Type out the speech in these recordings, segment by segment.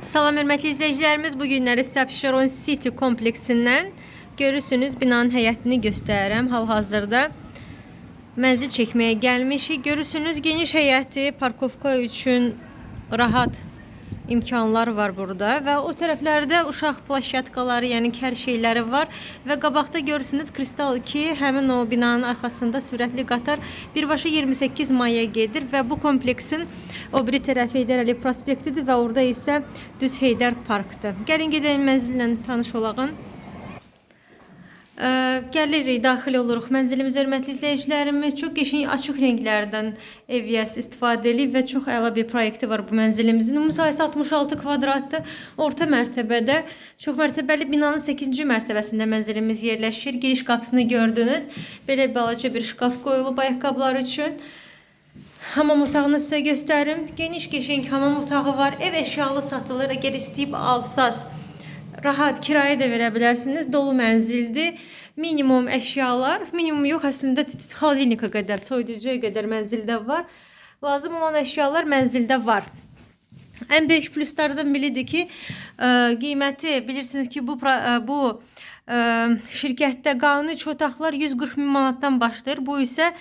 Salam hörmətli izləyicilərimiz, bu günləri sizə Abşeron City kompleksindən görürsünüz binanın həyətini göstərirəm. Hal-hazırda mənzil çəkməyə gəlmişik. Görürsünüz geniş həyəti, parkovka üçün rahat imkanlar var burada və o tərəflərdə uşaq plaşyatkaları, yəni hər şeyləri var və qabaqda görürsünüz Kristal 2, həmin o binanın arxasında sürətli qatar birbaşa 28 maya gedir və bu kompleksin o biri tərəfi Heydər Əliyev prospektidir və orada isə düz Heydər Parkdır. Gəlin gedək mənzillə tanış olağın. Gəlirik, daxil oluruq mənzilimizə hörmətli izləyicilərimiz. Çox qəşəng açıq rənglərdən EVS istifadə edib və çox əla bir proyekti var bu mənzilimizin. Ümumi sahəsi 66 kvadratdır. Orta mərtəbədə çox mərtəbəli binanın 8-ci mərtəbəsində mənzilimiz yerləşir. Giriş qapısını gördünüz. Belə balaca bir şkaf qoyulub ayaqqabılar üçün. Hamam otağını sizə göstərim. Geniş qəşəng hamam otağı var. Ev əşyalı satılır. Əgər istəyib alsaz rahat kirayə də verə bilərsiniz. Dolu mənzildir. Minimum əşyalar, minimum yox əslində xaladelnika qədər, soyuducuya qədər mənzildə var. Lazım olan əşyalar mənzildə var. Ən böyük pluslardan biridir ki, qiyməti bilirsiniz ki, bu şirkətdə qanuni 3 otaqlar 140 min manatdan başlayır. Bu isə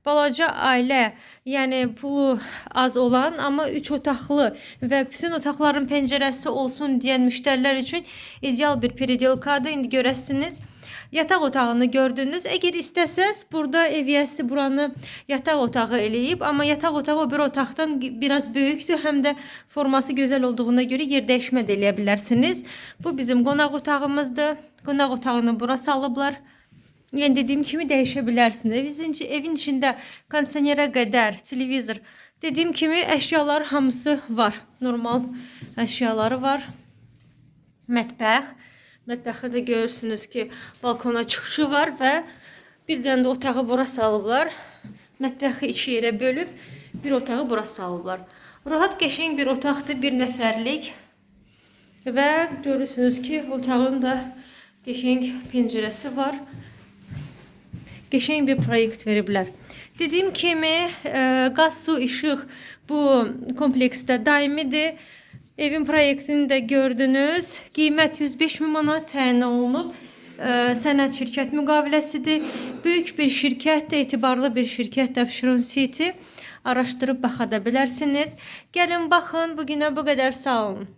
balaca ailə, yəni pulu az olan, amma 3 otaqlı və bütün otaqların pəncərəsi olsun deyən müştərilər üçün ideal bir periodikadır. İndi görəsiniz. Yataq otağını gördünüz. Əgər istəsəz, burada EVS buranı yataq otağı eləyib, amma yataq otağı o bir otaqdan biraz böyükdür, həm də forması gözəl olduğuna görə yer dəyişmə də eləyə bilərsiniz. Bu bizim qonaq otağımızdır. Qonaq otağını bura salıblar. Yəni dediyim kimi dəyişə bilərsiniz. Evin içində kondisionerə qədər, televizor, dediyim kimi əşyalar hamısı var. Normal əşyaları var. Mətbəx. Mətbəxdə də görürsünüz ki, balkona çıxışı var və bir dənə də otağı bura salıblar. Mətbəxi 2 yerə bölüb, bir otağı bura salıblar. Rahat qəşəng bir otaqdır, bir nəfərlik. Və görürsünüz ki, otağın da qəşəng pəncərəsi var. Qəşəng bir proyekt veriblər. Dediyim kimi, qaz, su, işıq bu kompleksdə daimidir. Evin proyektini də gördünüz. Qiymət 105 min manat təyin olunub. Sənəd şirkət müqaviləsidir. Böyük bir şirkətdir, etibarlı bir şirkətdir Abşeron City. Araşdırıb baxa da bilərsiniz. Gəlin baxın, bugünə bu qədər, sağ olun.